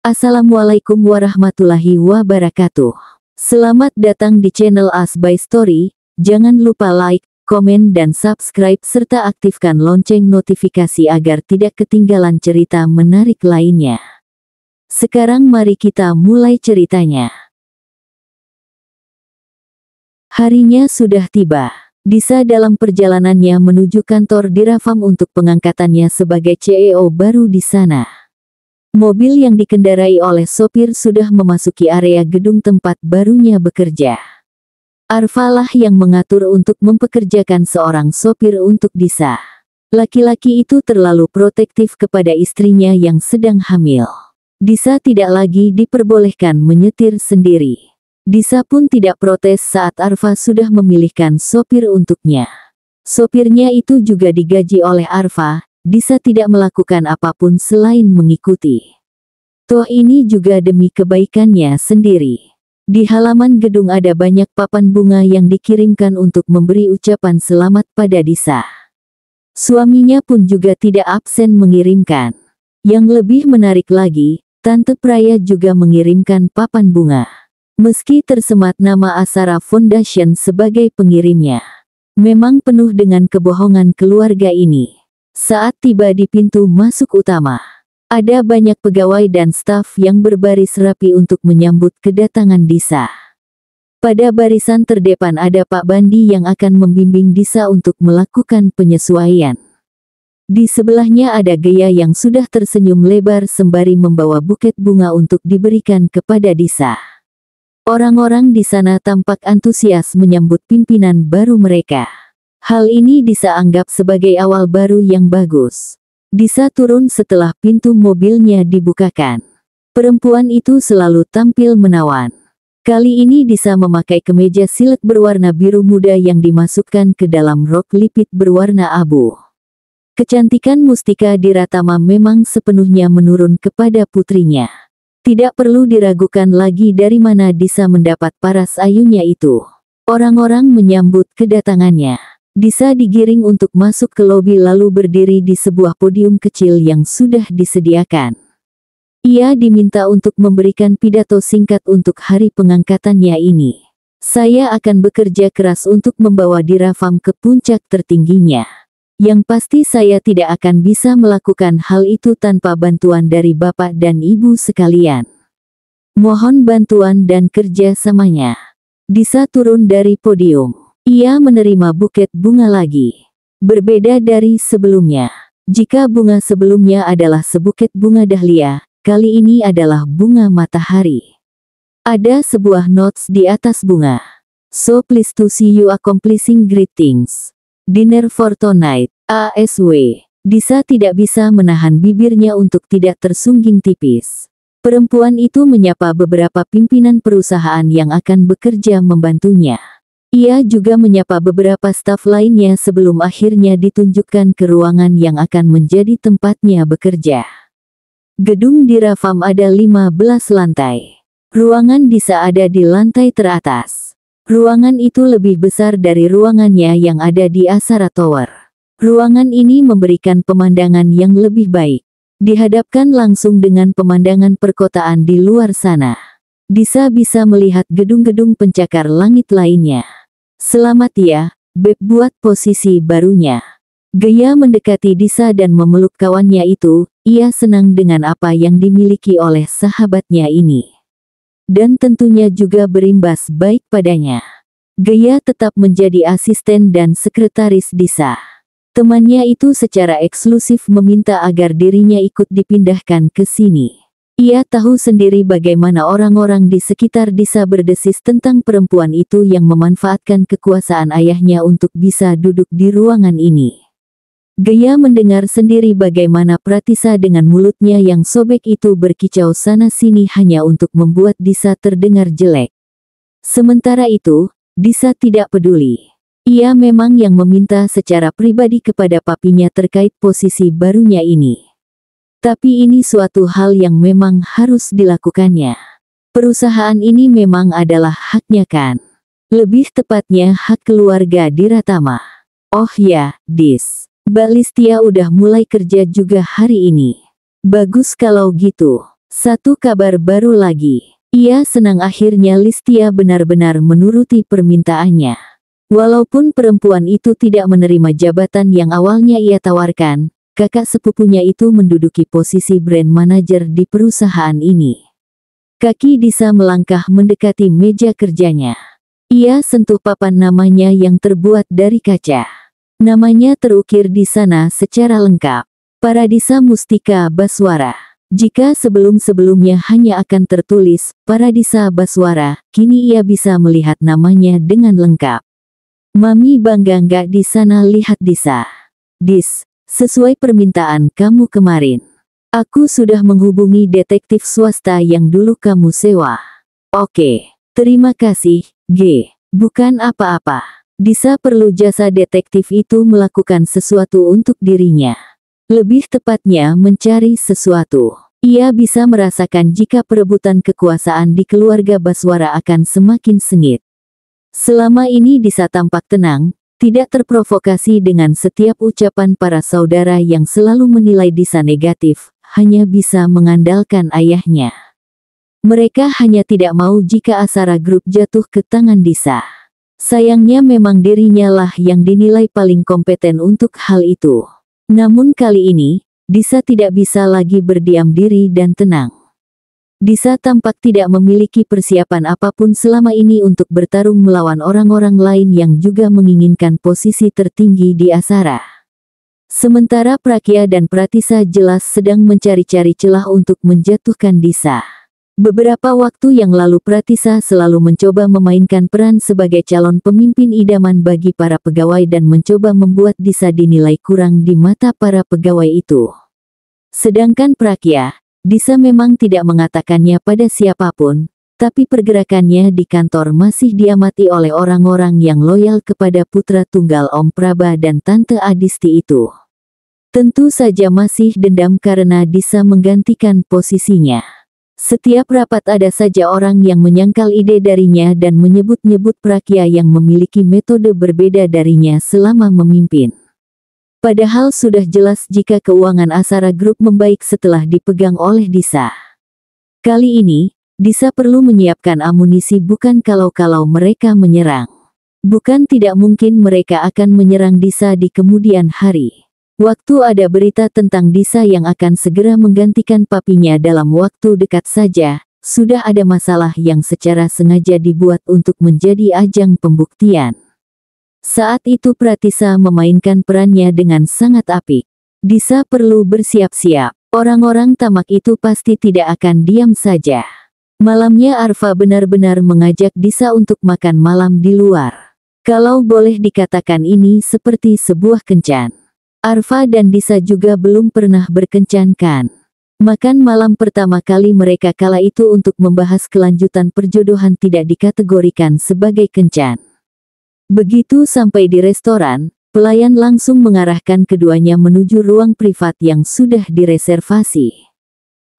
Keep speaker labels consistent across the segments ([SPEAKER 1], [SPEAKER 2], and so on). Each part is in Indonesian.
[SPEAKER 1] Assalamualaikum warahmatullahi wabarakatuh. Selamat datang di channel As by Story. Jangan lupa like, komen dan subscribe serta aktifkan lonceng notifikasi agar tidak ketinggalan cerita menarik lainnya. Sekarang mari kita mulai ceritanya. Harinya sudah tiba. Disa dalam perjalanannya menuju kantor Dirafam untuk pengangkatannya sebagai CEO baru di sana. Mobil yang dikendarai oleh sopir sudah memasuki area gedung tempat barunya bekerja. Arfa lah yang mengatur untuk mempekerjakan seorang sopir untuk Disa. Laki-laki itu terlalu protektif kepada istrinya yang sedang hamil. Disa tidak lagi diperbolehkan menyetir sendiri. Disa pun tidak protes saat Arfa sudah memilihkan sopir untuknya. Sopirnya itu juga digaji oleh Arfa. Disa tidak melakukan apapun selain mengikuti. Toh ini juga demi kebaikannya sendiri. Di halaman gedung ada banyak papan bunga yang dikirimkan untuk memberi ucapan selamat pada Disa. Suaminya pun juga tidak absen mengirimkan. Yang lebih menarik lagi, Tante Praya juga mengirimkan papan bunga. Meski tersemat nama Asara Foundation sebagai pengirimnya. Memang penuh dengan kebohongan keluarga ini. Saat tiba di pintu masuk utama, ada banyak pegawai dan staf yang berbaris rapi untuk menyambut kedatangan Disa. Pada barisan terdepan ada Pak Bandi yang akan membimbing Disa untuk melakukan penyesuaian. Di sebelahnya ada Gaya yang sudah tersenyum lebar sembari membawa buket bunga untuk diberikan kepada Disa. Orang-orang di sana tampak antusias menyambut pimpinan baru mereka. Hal ini Disa anggap sebagai awal baru yang bagus. Disa turun setelah pintu mobilnya dibukakan. Perempuan itu selalu tampil menawan. Kali ini Disa memakai kemeja silet berwarna biru muda yang dimasukkan ke dalam rok lipit berwarna abu. Kecantikan Mustika Diratama memang sepenuhnya menurun kepada putrinya. Tidak perlu diragukan lagi dari mana Disa mendapat paras ayunya itu. Orang-orang menyambut kedatangannya. Disa digiring untuk masuk ke lobi lalu berdiri di sebuah podium kecil yang sudah disediakan. Ia diminta untuk memberikan pidato singkat untuk hari pengangkatannya ini. Saya akan bekerja keras untuk membawa Dirafam ke puncak tertingginya. Yang pasti saya tidak akan bisa melakukan hal itu tanpa bantuan dari Bapak dan Ibu sekalian. Mohon bantuan dan kerja samanya. Disa turun dari podium. Ia menerima buket bunga lagi. Berbeda dari sebelumnya. Jika bunga sebelumnya adalah sebuket bunga dahlia, kali ini adalah bunga matahari. Ada sebuah notes di atas bunga. So pleased to see you accomplishing great things. Dinner for tonight, ASW. Disa tidak bisa menahan bibirnya untuk tidak tersungging tipis. Perempuan itu menyapa beberapa pimpinan perusahaan yang akan bekerja membantunya. Ia juga menyapa beberapa staf lainnya sebelum akhirnya ditunjukkan ke ruangan yang akan menjadi tempatnya bekerja. Gedung Dirafam ada 15 lantai. Ruangan Disa ada di lantai teratas. Ruangan itu lebih besar dari ruangannya yang ada di Asara Tower. Ruangan ini memberikan pemandangan yang lebih baik. Dihadapkan langsung dengan pemandangan perkotaan di luar sana. Disa bisa melihat gedung-gedung pencakar langit lainnya. Selamat ya, Beb, buat posisi barunya. Gaya mendekati Disa dan memeluk kawannya itu. Ia senang dengan apa yang dimiliki oleh sahabatnya ini. Dan tentunya juga berimbas baik padanya. Gaya tetap menjadi asisten dan sekretaris Disa. Temannya itu secara eksklusif meminta agar dirinya ikut dipindahkan ke sini. Ia tahu sendiri bagaimana orang-orang di sekitar Disa berdesis tentang perempuan itu yang memanfaatkan kekuasaan ayahnya untuk bisa duduk di ruangan ini. Gaya mendengar sendiri bagaimana Pratisa dengan mulutnya yang sobek itu berkicau sana-sini hanya untuk membuat Disa terdengar jelek. Sementara itu, Disa tidak peduli. Ia memang yang meminta secara pribadi kepada papinya terkait posisi barunya ini. Tapi ini suatu hal yang memang harus dilakukannya. Perusahaan ini memang adalah haknya kan? Lebih tepatnya hak keluarga Diratama. Oh ya, Dis. Mbak Listia udah mulai kerja juga hari ini. Bagus kalau gitu. Satu kabar baru lagi. Ia senang akhirnya Listia benar-benar menuruti permintaannya. Walaupun perempuan itu tidak menerima jabatan yang awalnya ia tawarkan, kakak sepupunya itu menduduki posisi brand manager di perusahaan ini. Kaki Disa melangkah mendekati meja kerjanya. Ia sentuh papan namanya yang terbuat dari kaca. Namanya terukir di sana secara lengkap. Paradisa Mustika Baswara. Jika sebelum-sebelumnya hanya akan tertulis Paradisa Baswara, kini ia bisa melihat namanya dengan lengkap. Mami bangga nggak di sana lihat Disa? Dis, sesuai permintaan kamu kemarin. Aku sudah menghubungi detektif swasta yang dulu kamu sewa. Oke, terima kasih, G. Bukan apa-apa. Disa perlu jasa detektif itu melakukan sesuatu untuk dirinya. Lebih tepatnya mencari sesuatu. Ia bisa merasakan jika perebutan kekuasaan di keluarga Baswara akan semakin sengit. Selama ini Disa tampak tenang, tidak terprovokasi dengan setiap ucapan para saudara yang selalu menilai Disa negatif, hanya bisa mengandalkan ayahnya. Mereka hanya tidak mau jika Asara Group jatuh ke tangan Disa. Sayangnya memang dirinya lah yang dinilai paling kompeten untuk hal itu. Namun kali ini, Disa tidak bisa lagi berdiam diri dan tenang. Disa tampak tidak memiliki persiapan apapun selama ini untuk bertarung melawan orang-orang lain yang juga menginginkan posisi tertinggi di Asara. Sementara Prakya dan Pratisa jelas sedang mencari-cari celah untuk menjatuhkan Disa. Beberapa waktu yang lalu Pratisa selalu mencoba memainkan peran sebagai calon pemimpin idaman bagi para pegawai dan mencoba membuat Disa dinilai kurang di mata para pegawai itu. Sedangkan Prakya, Disa memang tidak mengatakannya pada siapapun, tapi pergerakannya di kantor masih diamati oleh orang-orang yang loyal kepada putra tunggal Om Praba dan Tante Adisti itu. Tentu saja masih dendam karena Disa menggantikan posisinya. Setiap rapat ada saja orang yang menyangkal ide darinya dan menyebut-nyebut Prakya yang memiliki metode berbeda darinya selama memimpin. Padahal sudah jelas jika keuangan Asara Group membaik setelah dipegang oleh Disa. Kali ini, Disa perlu menyiapkan amunisi bukan kalau-kalau mereka menyerang. Bukan tidak mungkin mereka akan menyerang Disa di kemudian hari. Waktu ada berita tentang Disa yang akan segera menggantikan papinya dalam waktu dekat saja, sudah ada masalah yang secara sengaja dibuat untuk menjadi ajang pembuktian. Saat itu Pratisa memainkan perannya dengan sangat apik. Disa perlu bersiap-siap. Orang-orang tamak itu pasti tidak akan diam saja. Malamnya Arfa benar-benar mengajak Disa untuk makan malam di luar. Kalau boleh dikatakan ini seperti sebuah kencan. Arfa dan Disa juga belum pernah berkencan kan. Makan malam pertama kali mereka kala itu untuk membahas kelanjutan perjodohan tidak dikategorikan sebagai kencan. Begitu sampai di restoran, pelayan langsung mengarahkan keduanya menuju ruang privat yang sudah direservasi.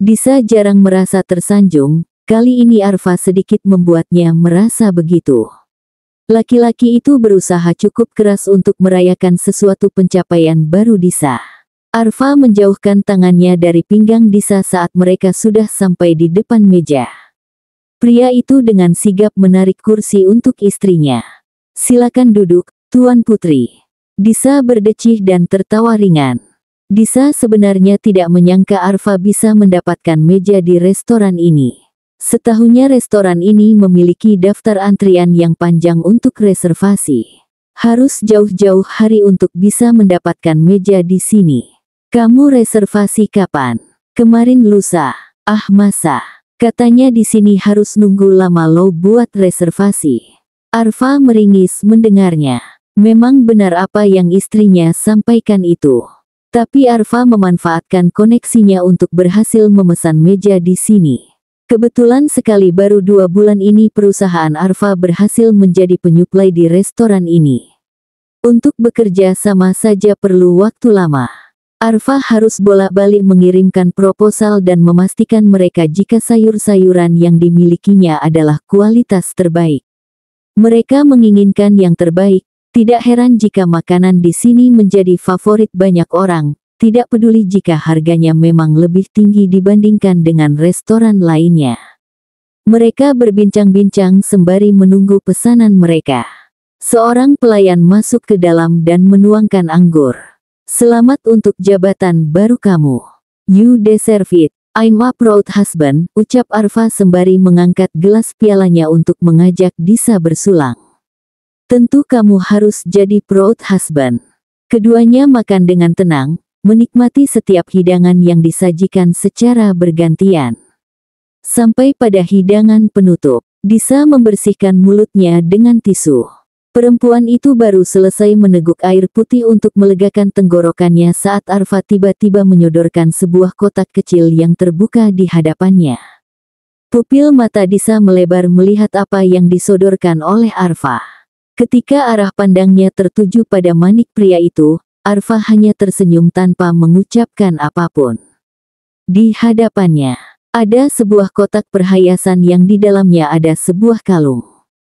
[SPEAKER 1] Disa jarang merasa tersanjung, kali ini Arfa sedikit membuatnya merasa begitu. Laki-laki itu berusaha cukup keras untuk merayakan sesuatu pencapaian baru Disa. Arfa menjauhkan tangannya dari pinggang Disa saat mereka sudah sampai di depan meja. Pria itu dengan sigap menarik kursi untuk istrinya. Silakan duduk, Tuan Putri. Disa berdecih dan tertawa ringan. Disa sebenarnya tidak menyangka Arfa bisa mendapatkan meja di restoran ini. Setahunnya restoran ini memiliki daftar antrian yang panjang untuk reservasi. Harus jauh-jauh hari untuk bisa mendapatkan meja di sini. Kamu reservasi kapan? Kemarin lusa. Ah masa? Katanya di sini harus nunggu lama lo buat reservasi. Arfa meringis mendengarnya. Memang benar apa yang istrinya sampaikan itu. Tapi Arfa memanfaatkan koneksinya untuk berhasil memesan meja di sini. Kebetulan sekali baru 2 bulan ini perusahaan Arfa berhasil menjadi penyuplai di restoran ini. Untuk bekerja sama saja perlu waktu lama. Arfa harus bolak-balik mengirimkan proposal dan memastikan mereka jika sayur-sayuran yang dimilikinya adalah kualitas terbaik. Mereka menginginkan yang terbaik, tidak heran jika makanan di sini menjadi favorit banyak orang, tidak peduli jika harganya memang lebih tinggi dibandingkan dengan restoran lainnya. Mereka berbincang-bincang sembari menunggu pesanan mereka. Seorang pelayan masuk ke dalam dan menuangkan anggur. "Selamat untuk jabatan baru kamu. You deserve it. I'm a proud husband," ucap Arfa sembari mengangkat gelas pialanya untuk mengajak Disa bersulang. "Tentu kamu harus jadi proud husband." Keduanya makan dengan tenang, menikmati setiap hidangan yang disajikan secara bergantian. Sampai pada hidangan penutup, Disa membersihkan mulutnya dengan tisu. Perempuan itu baru selesai meneguk air putih untuk melegakan tenggorokannya saat Arfa tiba-tiba menyodorkan sebuah kotak kecil yang terbuka di hadapannya. Pupil mata Disa melebar melihat apa yang disodorkan oleh Arfa. Ketika arah pandangnya tertuju pada manik pria itu, Arfa hanya tersenyum tanpa mengucapkan apapun. Di hadapannya, ada sebuah kotak perhiasan yang di dalamnya ada sebuah kalung.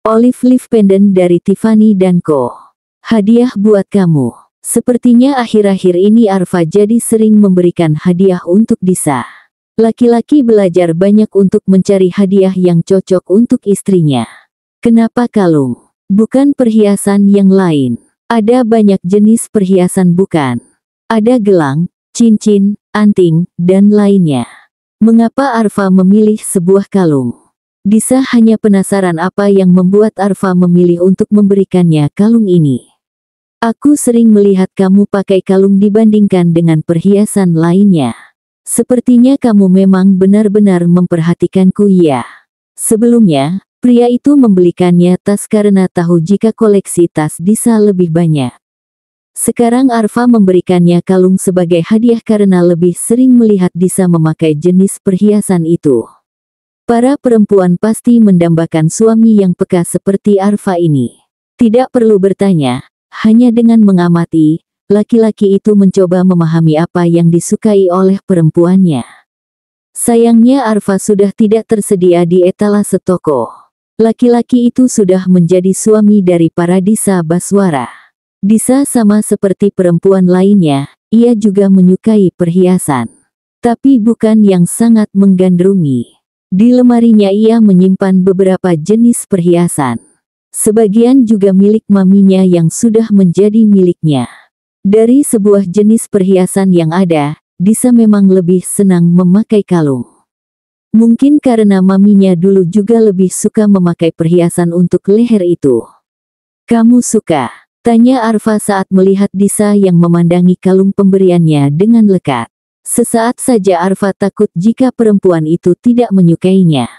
[SPEAKER 1] Olive leaf pendant dari Tiffany & Co. "Hadiah buat kamu." Sepertinya akhir-akhir ini Arfa jadi sering memberikan hadiah untuk Disa. Laki-laki belajar banyak untuk mencari hadiah yang cocok untuk istrinya. Kenapa kalung? Bukan perhiasan yang lain. Ada banyak jenis perhiasan bukan? Ada gelang, cincin, anting, dan lainnya. Mengapa Arfa memilih sebuah kalung? Disa hanya penasaran apa yang membuat Arfa memilih untuk memberikannya kalung ini. "Aku sering melihat kamu pakai kalung dibandingkan dengan perhiasan lainnya. Sepertinya kamu memang benar-benar memperhatikanku, ya." Sebelumnya, pria itu membelikannya tas karena tahu jika koleksi tas Disa lebih banyak. Sekarang Arfa memberikannya kalung sebagai hadiah karena lebih sering melihat Disa memakai jenis perhiasan itu. Para perempuan pasti mendambakan suami yang peka seperti Arfa ini. Tidak perlu bertanya, hanya dengan mengamati, laki-laki itu mencoba memahami apa yang disukai oleh perempuannya. Sayangnya Arfa sudah tidak tersedia di etalase toko. Laki-laki itu sudah menjadi suami dari para Disa Baswara. Disa sama seperti perempuan lainnya, ia juga menyukai perhiasan. Tapi bukan yang sangat menggandrungi. Di lemarinya ia menyimpan beberapa jenis perhiasan. Sebagian juga milik maminya yang sudah menjadi miliknya. Dari sebuah jenis perhiasan yang ada, Disa memang lebih senang memakai kalung. Mungkin karena maminya dulu juga lebih suka memakai perhiasan untuk leher itu. "Kamu suka?" tanya Arfa saat melihat Disa yang memandangi kalung pemberiannya dengan lekat. Sesaat saja Arfa takut jika perempuan itu tidak menyukainya.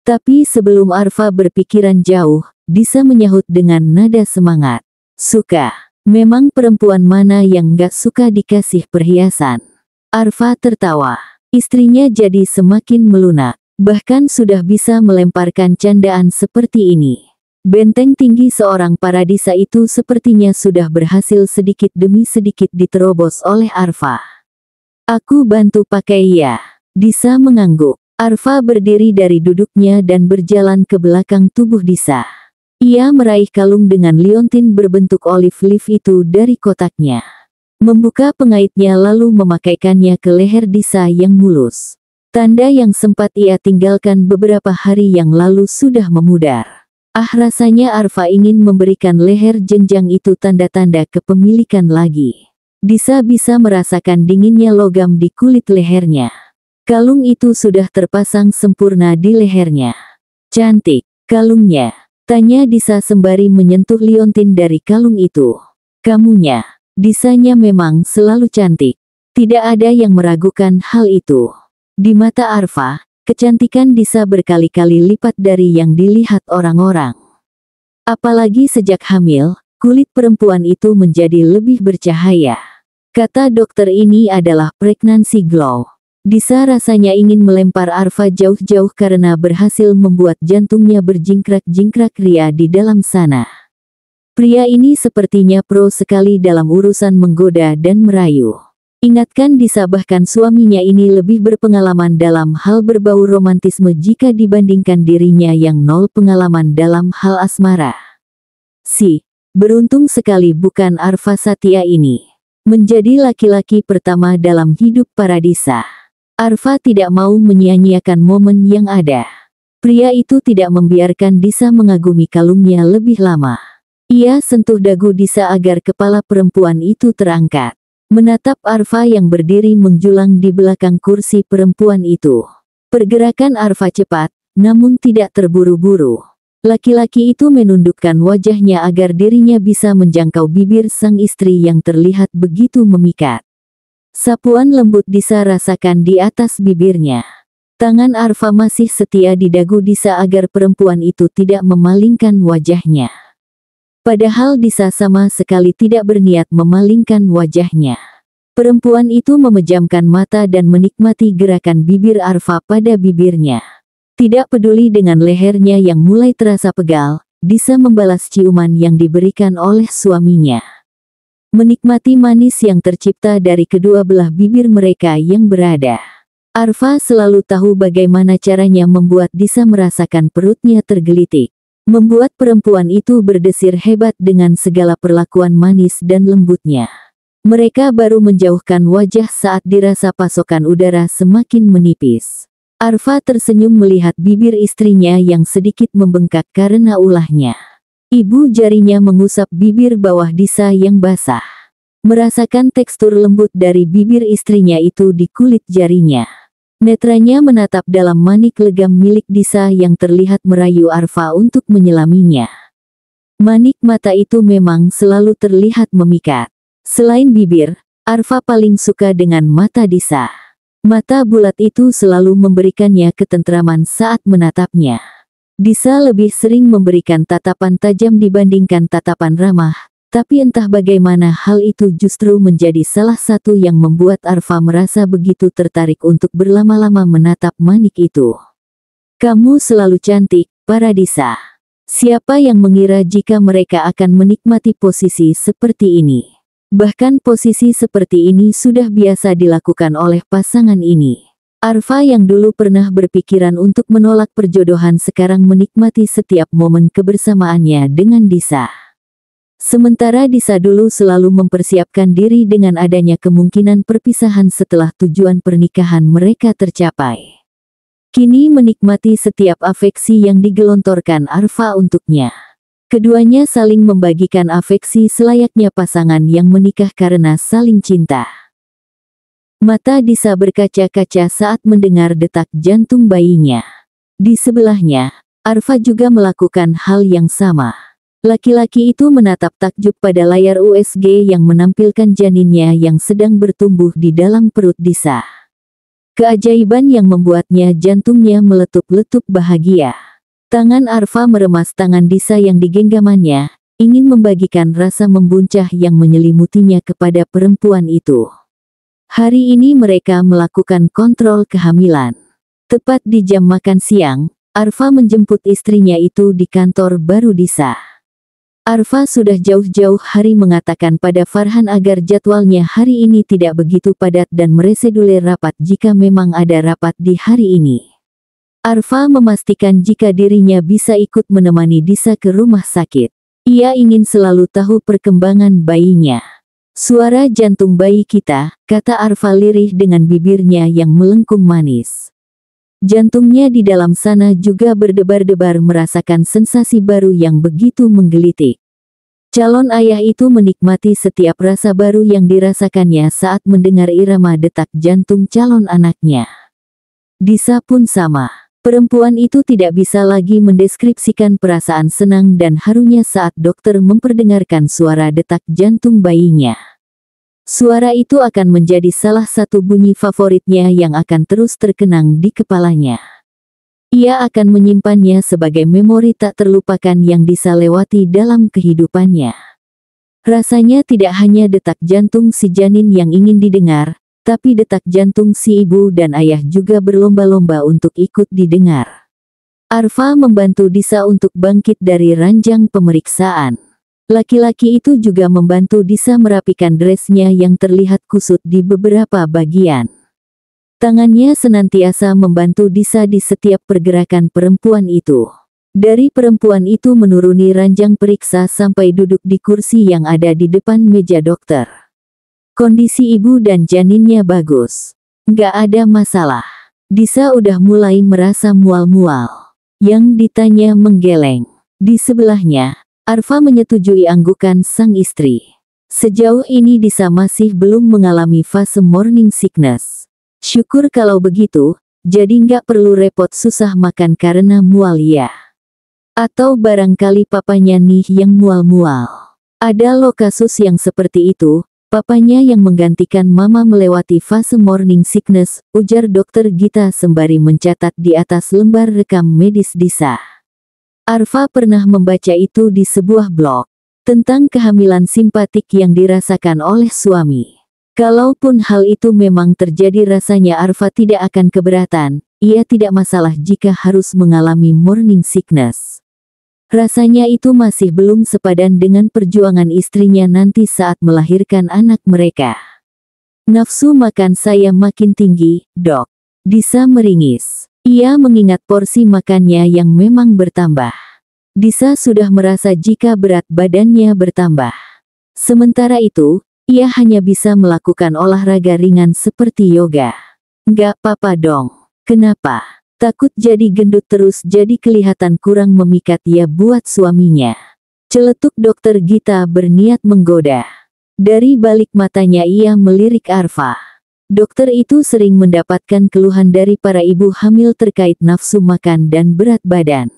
[SPEAKER 1] Tapi sebelum Arfa berpikiran jauh, Disa menyahut dengan nada semangat. "Suka. Memang perempuan mana yang gak suka dikasih perhiasan?" Arfa tertawa. Istrinya jadi semakin melunak. Bahkan sudah bisa melemparkan candaan seperti ini. Benteng tinggi seorang Paradisa itu sepertinya sudah berhasil sedikit demi sedikit diterobos oleh Arfa. "Aku bantu pakai ya." Disa mengangguk. Arfa berdiri dari duduknya dan berjalan ke belakang tubuh Disa. Ia meraih kalung dengan liontin berbentuk olive leaf itu dari kotaknya. Membuka pengaitnya lalu memakaikannya ke leher Disa yang mulus. Tanda yang sempat ia tinggalkan beberapa hari yang lalu sudah memudar. Rasanya Arfa ingin memberikan leher jenjang itu tanda-tanda kepemilikan lagi. Disa bisa merasakan dinginnya logam di kulit lehernya. Kalung itu sudah terpasang sempurna di lehernya. "Cantik, kalungnya?" tanya Disa sembari menyentuh liontin dari kalung itu. "Kamunya?" Disanya memang selalu cantik. Tidak ada yang meragukan hal itu. Di mata Arfa, kecantikan Disa berkali-kali lipat dari yang dilihat orang-orang. Apalagi sejak hamil, kulit perempuan itu menjadi lebih bercahaya. Kata dokter ini adalah pregnancy glow. Disa rasanya ingin melempar Arfa jauh-jauh karena berhasil membuat jantungnya berjingkrak-jingkrak ria di dalam sana. Pria ini sepertinya pro sekali dalam urusan menggoda dan merayu. Ingatkan Disa bahkan suaminya ini lebih berpengalaman dalam hal berbau romantisme jika dibandingkan dirinya yang nol pengalaman dalam hal asmara. Beruntung sekali bukan Arfa Satya ini. Menjadi laki-laki pertama dalam hidup para Disa, Arfa tidak mau menyia-nyiakan momen yang ada. Pria itu tidak membiarkan Disa mengagumi kalungnya lebih lama. Ia sentuh dagu Disa agar kepala perempuan itu terangkat. Menatap Arfa yang berdiri menjulang di belakang kursi perempuan itu. Pergerakan Arfa cepat, namun tidak terburu-buru. Laki-laki itu menundukkan wajahnya agar dirinya bisa menjangkau bibir sang istri yang terlihat begitu memikat. Sapuan lembut Disa rasakan di atas bibirnya. Tangan Arfa masih setia di dagu Disa agar perempuan itu tidak memalingkan wajahnya. Padahal Disa sama sekali tidak berniat memalingkan wajahnya. Perempuan itu memejamkan mata dan menikmati gerakan bibir Arfa pada bibirnya. Tidak peduli dengan lehernya yang mulai terasa pegal, Disa membalas ciuman yang diberikan oleh suaminya. Menikmati manis yang tercipta dari kedua belah bibir mereka yang berada. Arfa selalu tahu bagaimana caranya membuat Disa merasakan perutnya tergelitik. Membuat perempuan itu berdesir hebat dengan segala perlakuan manis dan lembutnya. Mereka baru menjauhkan wajah saat dirasa pasokan udara semakin menipis. Arfa tersenyum melihat bibir istrinya yang sedikit membengkak karena ulahnya. Ibu jarinya mengusap bibir bawah Disa yang basah. Merasakan tekstur lembut dari bibir istrinya itu di kulit jarinya. Netranya menatap dalam manik legam milik Disa yang terlihat merayu Arfa untuk menyelaminya. Manik mata itu memang selalu terlihat memikat. Selain bibir, Arfa paling suka dengan mata Disa. Mata bulat itu selalu memberikannya ketentraman saat menatapnya. Disa lebih sering memberikan tatapan tajam dibandingkan tatapan ramah, tapi entah bagaimana hal itu justru menjadi salah satu yang membuat Arfa merasa begitu tertarik untuk berlama-lama menatap manik itu. Kamu selalu cantik, para Disa. Siapa yang mengira jika mereka akan menikmati posisi seperti ini? Bahkan posisi seperti ini sudah biasa dilakukan oleh pasangan ini. Arfa yang dulu pernah berpikiran untuk menolak perjodohan sekarang menikmati setiap momen kebersamaannya dengan Disa. Sementara Disa dulu selalu mempersiapkan diri dengan adanya kemungkinan perpisahan setelah tujuan pernikahan mereka tercapai. Kini menikmati setiap afeksi yang digelontorkan Arfa untuknya. Keduanya saling membagikan afeksi selayaknya pasangan yang menikah karena saling cinta. Mata Disa berkaca-kaca saat mendengar detak jantung bayinya. Di sebelahnya, Arfa juga melakukan hal yang sama. Laki-laki itu menatap takjub pada layar USG yang menampilkan janinnya yang sedang bertumbuh di dalam perut Disa. Keajaiban yang membuatnya jantungnya meletup-letup bahagia. Tangan Arfa meremas tangan Disa yang digenggamannya, ingin membagikan rasa membuncah yang menyelimutinya kepada perempuan itu. Hari ini mereka melakukan kontrol kehamilan. Tepat di jam makan siang, Arfa menjemput istrinya itu di kantor baru Disa. Arfa sudah jauh-jauh hari mengatakan pada Farhan agar jadwalnya hari ini tidak begitu padat dan meresedulir rapat jika memang ada rapat di hari ini. Arfa memastikan jika dirinya bisa ikut menemani Disa ke rumah sakit. Ia ingin selalu tahu perkembangan bayinya. Suara jantung bayi kita, kata Arfa lirih dengan bibirnya yang melengkung manis. Jantungnya di dalam sana juga berdebar-debar merasakan sensasi baru yang begitu menggelitik. Calon ayah itu menikmati setiap rasa baru yang dirasakannya saat mendengar irama detak jantung calon anaknya. Disa pun sama. Perempuan itu tidak bisa lagi mendeskripsikan perasaan senang dan harunya saat dokter memperdengarkan suara detak jantung bayinya. Suara itu akan menjadi salah satu bunyi favoritnya yang akan terus terkenang di kepalanya. Ia akan menyimpannya sebagai memori tak terlupakan yang Disa lewati dalam kehidupannya. Rasanya tidak hanya detak jantung si janin yang ingin didengar, tapi detak jantung si ibu dan ayah juga berlomba-lomba untuk ikut didengar. Arfa membantu Disa untuk bangkit dari ranjang pemeriksaan. Laki-laki itu juga membantu Disa merapikan dressnya yang terlihat kusut di beberapa bagian. Tangannya senantiasa membantu Disa di setiap pergerakan perempuan itu. Dari perempuan itu menuruni ranjang periksa sampai duduk di kursi yang ada di depan meja dokter. Kondisi ibu dan janinnya bagus. Nggak ada masalah. Disa udah mulai merasa mual-mual. Yang ditanya menggeleng. Di sebelahnya, Arfa menyetujui anggukan sang istri. Sejauh ini Disa masih belum mengalami fase morning sickness. Syukur kalau begitu, jadi nggak perlu repot susah makan karena mual ya. Atau barangkali papanya nih yang mual-mual. Ada loh kasus yang seperti itu. Papanya yang menggantikan mama melewati fase morning sickness, ujar Dokter Gita sembari mencatat di atas lembar rekam medis Disa. Arfa pernah membaca itu di sebuah blog, tentang kehamilan simpatik yang dirasakan oleh suami. Kalaupun hal itu memang terjadi rasanya Arfa tidak akan keberatan, ia tidak masalah jika harus mengalami morning sickness. Rasanya itu masih belum sepadan dengan perjuangan istrinya nanti saat melahirkan anak mereka. Nafsu makan saya makin tinggi, dok. Disa meringis. Ia mengingat porsi makannya yang memang bertambah. Disa sudah merasa jika berat badannya bertambah. Sementara itu, ia hanya bisa melakukan olahraga ringan seperti yoga. Nggak apa-apa dong. Kenapa? Takut jadi gendut terus jadi kelihatan kurang memikat ya buat suaminya. Celetuk Dokter Gita berniat menggoda. Dari balik matanya ia melirik Arfa. Dokter itu sering mendapatkan keluhan dari para ibu hamil terkait nafsu makan dan berat badan.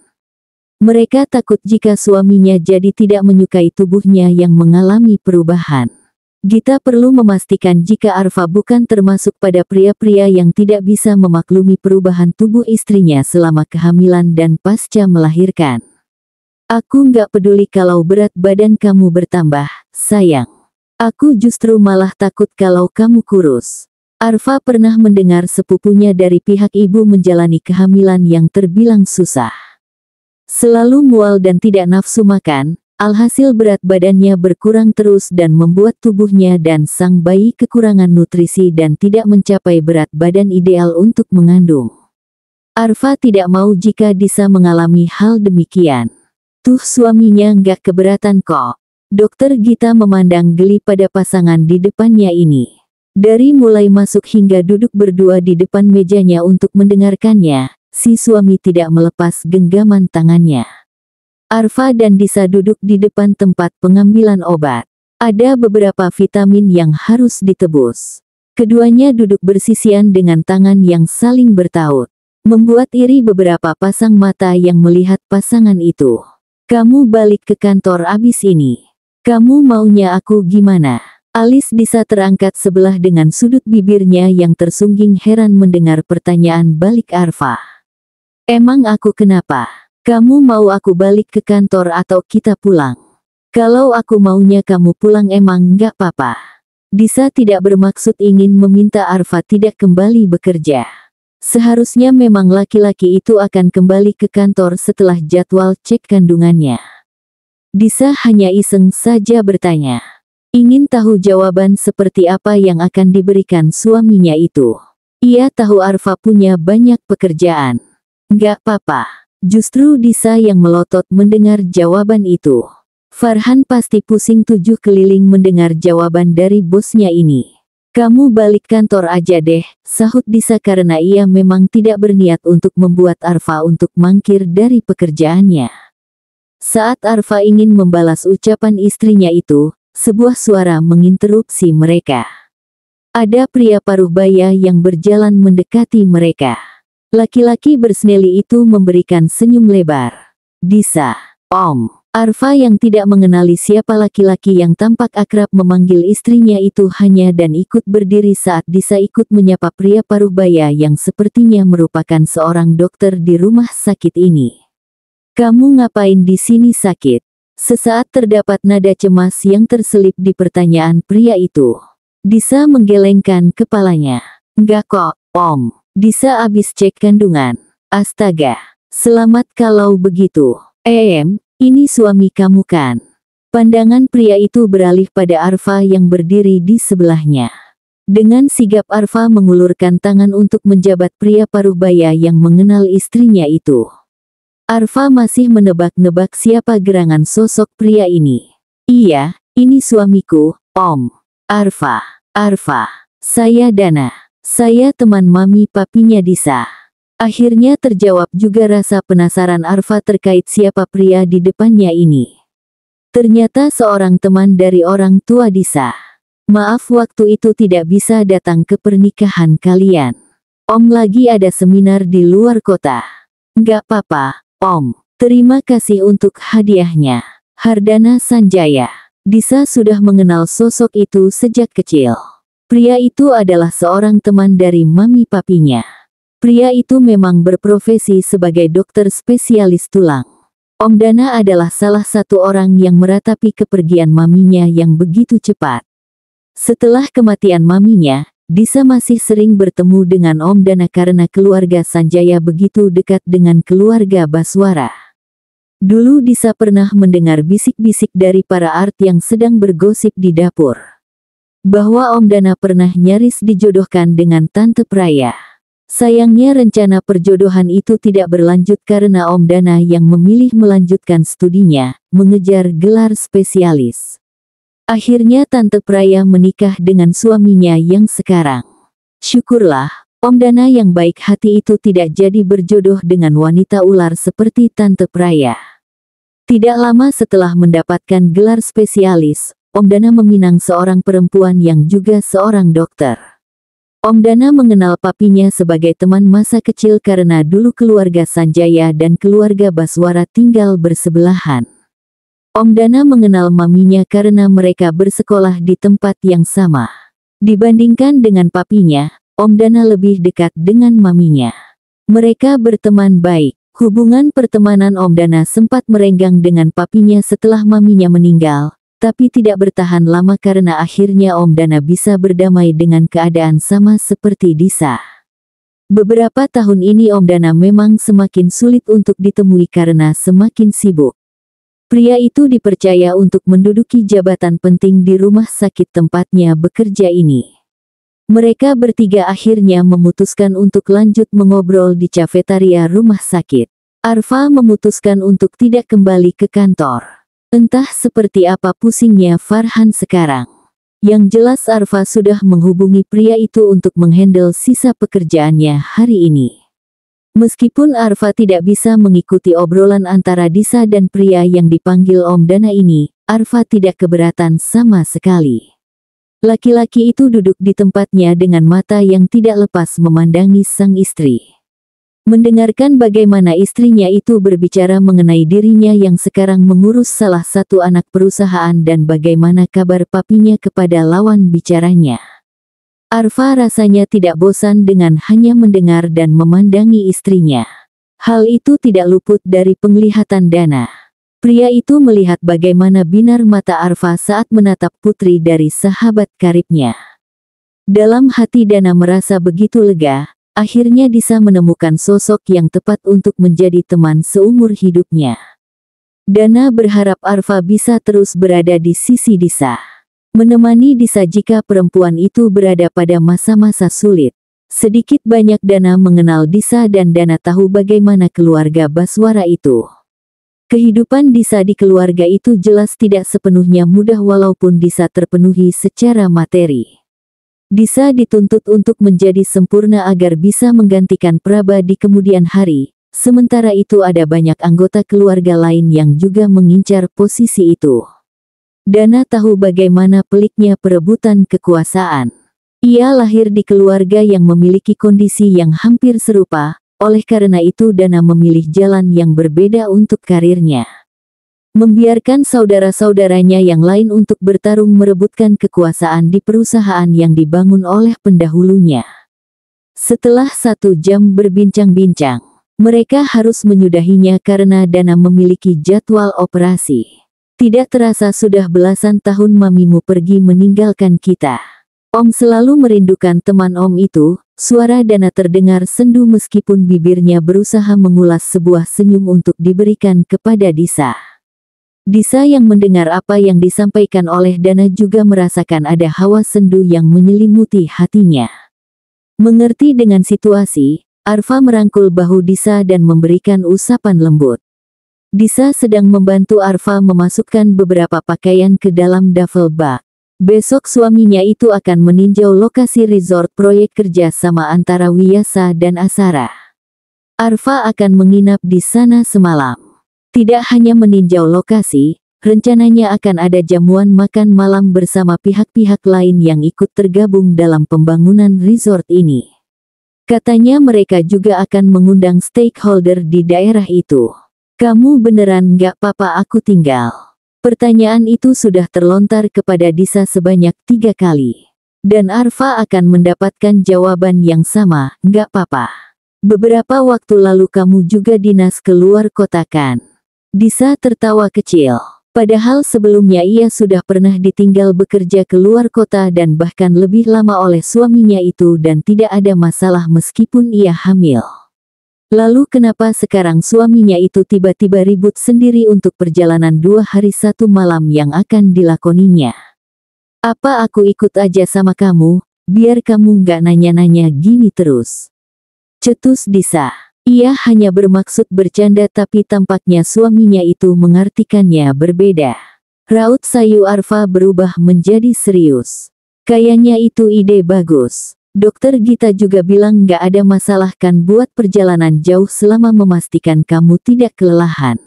[SPEAKER 1] Mereka takut jika suaminya jadi tidak menyukai tubuhnya yang mengalami perubahan. Gita perlu memastikan jika Arfa bukan termasuk pada pria-pria yang tidak bisa memaklumi perubahan tubuh istrinya selama kehamilan dan pasca melahirkan. Aku nggak peduli kalau berat badan kamu bertambah, sayang. Aku justru malah takut kalau kamu kurus. Arfa pernah mendengar sepupunya dari pihak ibu menjalani kehamilan yang terbilang susah. Selalu mual dan tidak nafsu makan. Alhasil berat badannya berkurang terus dan membuat tubuhnya dan sang bayi kekurangan nutrisi dan tidak mencapai berat badan ideal untuk mengandung. Arfa tidak mau jika Disa mengalami hal demikian. Tuh suaminya nggak keberatan kok. Dokter Gita memandang geli pada pasangan di depannya ini. Dari mulai masuk hingga duduk berdua di depan mejanya untuk mendengarkannya, si suami tidak melepas genggaman tangannya. Arfa dan Disa duduk di depan tempat pengambilan obat. Ada beberapa vitamin yang harus ditebus. Keduanya duduk bersisian dengan tangan yang saling bertaut. Membuat iri beberapa pasang mata yang melihat pasangan itu. Kamu balik ke kantor abis ini. Kamu maunya aku gimana? Alis Disa terangkat sebelah dengan sudut bibirnya yang tersungging heran mendengar pertanyaan balik Arfa. Emang aku kenapa? Kamu mau aku balik ke kantor atau kita pulang? Kalau aku maunya kamu pulang emang nggak apa-apa. Disa tidak bermaksud ingin meminta Arfa tidak kembali bekerja. Seharusnya memang laki-laki itu akan kembali ke kantor setelah jadwal cek kandungannya. Disa hanya iseng saja bertanya. Ingin tahu jawaban seperti apa yang akan diberikan suaminya itu. Ia tahu Arfa punya banyak pekerjaan. Nggak apa-apa. Justru Disa yang melotot mendengar jawaban itu. Farhan pasti pusing 7 keliling mendengar jawaban dari bosnya ini. Kamu balik kantor aja deh, sahut Disa karena ia memang tidak berniat untuk membuat Arfa untuk mangkir dari pekerjaannya. Saat Arfa ingin membalas ucapan istrinya itu, sebuah suara menginterupsi mereka. Ada pria paruh baya yang berjalan mendekati mereka. Laki-laki bersneli itu memberikan senyum lebar. Disa, Om. Arfa yang tidak mengenali siapa laki-laki yang tampak akrab memanggil istrinya itu hanya dan ikut berdiri saat Disa ikut menyapa pria paruh baya yang sepertinya merupakan seorang dokter di rumah sakit ini. Kamu ngapain di sini sakit? Sesaat terdapat nada cemas yang terselip di pertanyaan pria itu. Disa menggelengkan kepalanya. Enggak kok, Om. Disa abis cek kandungan. Astaga, selamat kalau begitu. Ini suami kamu kan? Pandangan pria itu beralih pada Arfa yang berdiri di sebelahnya. Dengan sigap Arfa mengulurkan tangan untuk menjabat pria paruh baya yang mengenal istrinya itu. Arfa masih menebak-nebak siapa gerangan sosok pria ini. Iya, ini suamiku, Om. Arfa. Arfa, saya Dana. Saya teman mami papinya Disa. Akhirnya terjawab juga rasa penasaran Arfa terkait siapa pria di depannya ini. Ternyata seorang teman dari orang tua Disa. Maaf waktu itu tidak bisa datang ke pernikahan kalian. Om lagi ada seminar di luar kota. Nggak apa-apa, Om. Terima kasih untuk hadiahnya. Hardana Sanjaya. Disa sudah mengenal sosok itu sejak kecil. Pria itu adalah seorang teman dari mami papinya. Pria itu memang berprofesi sebagai dokter spesialis tulang. Om Dana adalah salah satu orang yang meratapi kepergian maminya yang begitu cepat. Setelah kematian maminya, Disa masih sering bertemu dengan Om Dana karena keluarga Sanjaya begitu dekat dengan keluarga Baswara. Dulu Disa pernah mendengar bisik-bisik dari para art yang sedang bergosip di dapur, bahwa Om Dana pernah nyaris dijodohkan dengan Tante Praya. Sayangnya rencana perjodohan itu tidak berlanjut karena Om Dana yang memilih melanjutkan studinya, mengejar gelar spesialis. Akhirnya Tante Praya menikah dengan suaminya yang sekarang. Syukurlah, Om Dana yang baik hati itu tidak jadi berjodoh dengan wanita ular seperti Tante Praya. Tidak lama setelah mendapatkan gelar spesialis, Om Dana meminang seorang perempuan yang juga seorang dokter. Om Dana mengenal papinya sebagai teman masa kecil karena dulu keluarga Sanjaya dan keluarga Baswara tinggal bersebelahan. Om Dana mengenal maminya karena mereka bersekolah di tempat yang sama. Dibandingkan dengan papinya, Om Dana lebih dekat dengan maminya. Mereka berteman baik. Hubungan pertemanan Om Dana sempat merenggang dengan papinya setelah maminya meninggal, tapi tidak bertahan lama karena akhirnya Om Dana bisa berdamai dengan keadaan sama seperti Disa. Beberapa tahun ini Om Dana memang semakin sulit untuk ditemui karena semakin sibuk. Pria itu dipercaya untuk menduduki jabatan penting di rumah sakit tempatnya bekerja ini. Mereka bertiga akhirnya memutuskan untuk lanjut mengobrol di kafetaria rumah sakit. Arfa memutuskan untuk tidak kembali ke kantor. Entah seperti apa pusingnya Farhan sekarang. Yang jelas Arfa sudah menghubungi pria itu untuk menghandle sisa pekerjaannya hari ini. Meskipun Arfa tidak bisa mengikuti obrolan antara Disa dan pria yang dipanggil Om Dana ini, Arfa tidak keberatan sama sekali. Laki-laki itu duduk di tempatnya dengan mata yang tidak lepas memandangi sang istri. Mendengarkan bagaimana istrinya itu berbicara mengenai dirinya yang sekarang mengurus salah satu anak perusahaan dan bagaimana kabar papinya kepada lawan bicaranya. Arfa rasanya tidak bosan dengan hanya mendengar dan memandangi istrinya. Hal itu tidak luput dari penglihatan Dana. Pria itu melihat bagaimana binar mata Arfa saat menatap putri dari sahabat karibnya. Dalam hati Dana merasa begitu lega, akhirnya Disa menemukan sosok yang tepat untuk menjadi teman seumur hidupnya. Dana berharap Arfa bisa terus berada di sisi Disa. Menemani Disa jika perempuan itu berada pada masa-masa sulit. Sedikit banyak Dana mengenal Disa dan Dana tahu bagaimana keluarga Baswara itu. Kehidupan Disa di keluarga itu jelas tidak sepenuhnya mudah walaupun Disa terpenuhi secara materi. Disa dituntut untuk menjadi sempurna agar bisa menggantikan Praba di kemudian hari, sementara itu ada banyak anggota keluarga lain yang juga mengincar posisi itu. Dana tahu bagaimana peliknya perebutan kekuasaan. Ia lahir di keluarga yang memiliki kondisi yang hampir serupa. Oleh karena itu Dana memilih jalan yang berbeda untuk karirnya. Membiarkan saudara-saudaranya yang lain untuk bertarung merebutkan kekuasaan di perusahaan yang dibangun oleh pendahulunya. Setelah 1 jam berbincang-bincang, mereka harus menyudahinya karena Dana memiliki jadwal operasi. Tidak terasa sudah belasan tahun mamimu pergi meninggalkan kita. Om selalu merindukan teman Om itu. Suara Dana terdengar sendu meskipun bibirnya berusaha mengulas sebuah senyum untuk diberikan kepada Disa. Disa yang mendengar apa yang disampaikan oleh Dana juga merasakan ada hawa sendu yang menyelimuti hatinya. Mengerti dengan situasi, Arfa merangkul bahu Disa dan memberikan usapan lembut. Disa sedang membantu Arfa memasukkan beberapa pakaian ke dalam duffel bag. Besok suaminya itu akan meninjau lokasi resort proyek kerja sama antara Wiyasa dan Asara. Arfa akan menginap di sana semalam. Tidak hanya meninjau lokasi, rencananya akan ada jamuan makan malam bersama pihak-pihak lain yang ikut tergabung dalam pembangunan resort ini. Katanya mereka juga akan mengundang stakeholder di daerah itu. Kamu beneran nggak apa-apa aku tinggal? Pertanyaan itu sudah terlontar kepada Disa sebanyak 3 kali. Dan Arfa akan mendapatkan jawaban yang sama, nggak apa-apa. Beberapa waktu lalu kamu juga dinas keluar kota kan? Disa tertawa kecil. Padahal sebelumnya ia sudah pernah ditinggal bekerja keluar kota dan bahkan lebih lama oleh suaminya itu dan tidak ada masalah meskipun ia hamil. Lalu kenapa sekarang suaminya itu tiba-tiba ribut sendiri untuk perjalanan 2 hari 1 malam yang akan dilakoninya? Apa aku ikut aja sama kamu, biar kamu nggak nanya-nanya gini terus? Cetus Disa. Ia hanya bermaksud bercanda tapi tampaknya suaminya itu mengartikannya berbeda. Raut sayu Arfa berubah menjadi serius. Kayaknya itu ide bagus. Dokter Gita juga bilang nggak ada masalah kan buat perjalanan jauh selama memastikan kamu tidak kelelahan.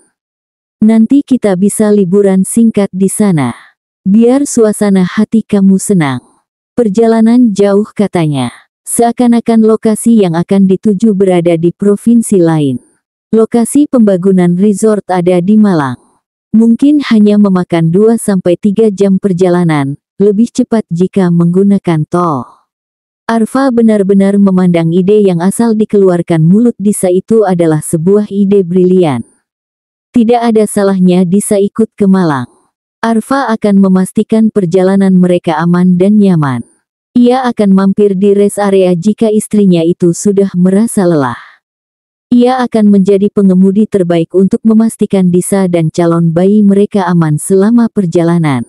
[SPEAKER 1] Nanti kita bisa liburan singkat di sana. Biar suasana hati kamu senang. Perjalanan jauh katanya. Seakan-akan lokasi yang akan dituju berada di provinsi lain. Lokasi pembangunan resort ada di Malang. Mungkin hanya memakan 2-3 jam perjalanan, lebih cepat jika menggunakan tol. Arfa benar-benar memandang ide yang asal dikeluarkan mulut Disa itu adalah sebuah ide brilian. Tidak ada salahnya Disa ikut ke Malang. Arfa akan memastikan perjalanan mereka aman dan nyaman. Ia akan mampir di rest area jika istrinya itu sudah merasa lelah. Ia akan menjadi pengemudi terbaik untuk memastikan Disa dan calon bayi mereka aman selama perjalanan.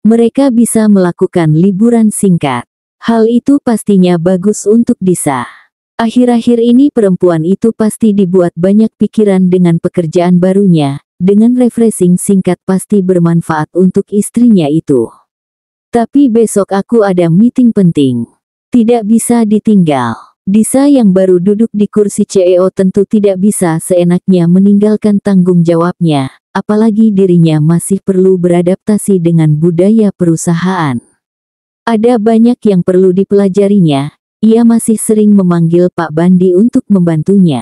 [SPEAKER 1] Mereka bisa melakukan liburan singkat. Hal itu pastinya bagus untuk Disa. Akhir-akhir ini perempuan itu pasti dibuat banyak pikiran dengan pekerjaan barunya, dengan refreshing singkat pasti bermanfaat untuk istrinya itu. Tapi besok aku ada meeting penting. Tidak bisa ditinggal. Disa yang baru duduk di kursi CEO tentu tidak bisa seenaknya meninggalkan tanggung jawabnya, apalagi dirinya masih perlu beradaptasi dengan budaya perusahaan. Ada banyak yang perlu dipelajarinya, ia masih sering memanggil Pak Bandi untuk membantunya.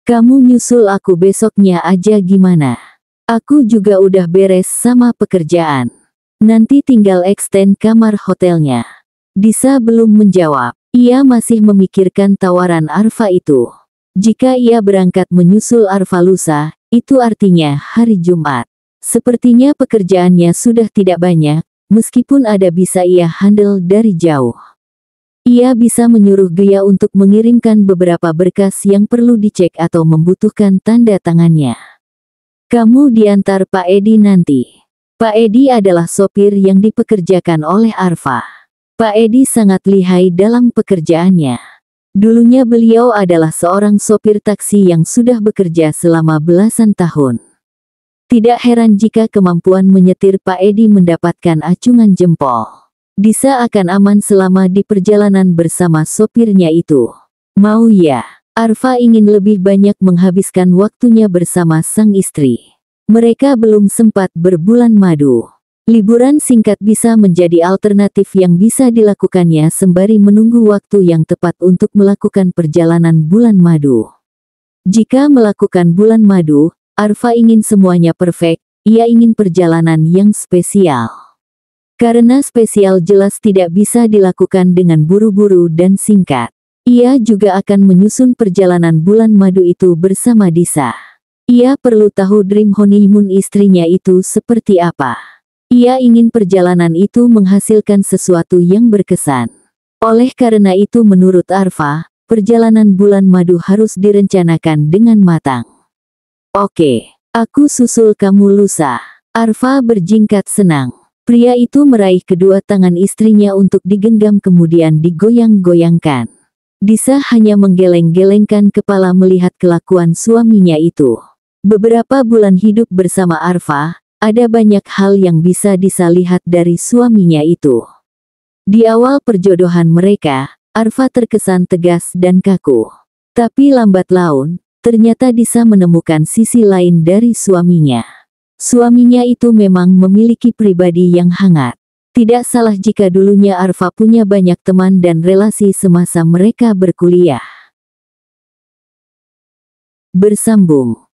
[SPEAKER 1] Kamu nyusul aku besoknya aja gimana? Aku juga udah beres sama pekerjaan. Nanti tinggal extend kamar hotelnya. Disa belum menjawab. Ia masih memikirkan tawaran Arfa itu. Jika ia berangkat menyusul Arfa lusa, itu artinya hari Jumat. Sepertinya pekerjaannya sudah tidak banyak, meskipun ada bisa ia handle dari jauh. Ia bisa menyuruh Gea untuk mengirimkan beberapa berkas yang perlu dicek atau membutuhkan tanda tangannya. Kamu diantar Pak Edi nanti. Pak Edi adalah sopir yang dipekerjakan oleh Arfa. Pak Edi sangat lihai dalam pekerjaannya. Dulunya beliau adalah seorang sopir taksi yang sudah bekerja selama belasan tahun. Tidak heran jika kemampuan menyetir Pak Edi mendapatkan acungan jempol. Disa akan aman selama di perjalanan bersama sopirnya itu. Mau ya? Arfa ingin lebih banyak menghabiskan waktunya bersama sang istri. Mereka belum sempat berbulan madu. Liburan singkat bisa menjadi alternatif yang bisa dilakukannya sembari menunggu waktu yang tepat untuk melakukan perjalanan bulan madu. Jika melakukan bulan madu, Arfa ingin semuanya perfect, ia ingin perjalanan yang spesial. Karena spesial jelas tidak bisa dilakukan dengan buru-buru dan singkat. Ia juga akan menyusun perjalanan bulan madu itu bersama Disa. Ia perlu tahu dream honeymoon istrinya itu seperti apa. Ia ingin perjalanan itu menghasilkan sesuatu yang berkesan. Oleh karena itu menurut Arfa, perjalanan bulan madu harus direncanakan dengan matang. Oke, aku susul kamu lusa. Arfa berjingkat senang. Pria itu meraih kedua tangan istrinya untuk digenggam kemudian digoyang-goyangkan. Disa hanya menggeleng-gelengkan kepala melihat kelakuan suaminya itu. Beberapa bulan hidup bersama Arfa, Ada banyak hal yang bisa Disa lihat dari suaminya itu. Di awal perjodohan mereka, Arfa terkesan tegas dan kaku. Tapi lambat laun, ternyata Disa menemukan sisi lain dari suaminya. Suaminya itu memang memiliki pribadi yang hangat. Tidak salah jika dulunya Arfa punya banyak teman dan relasi semasa mereka berkuliah. Bersambung.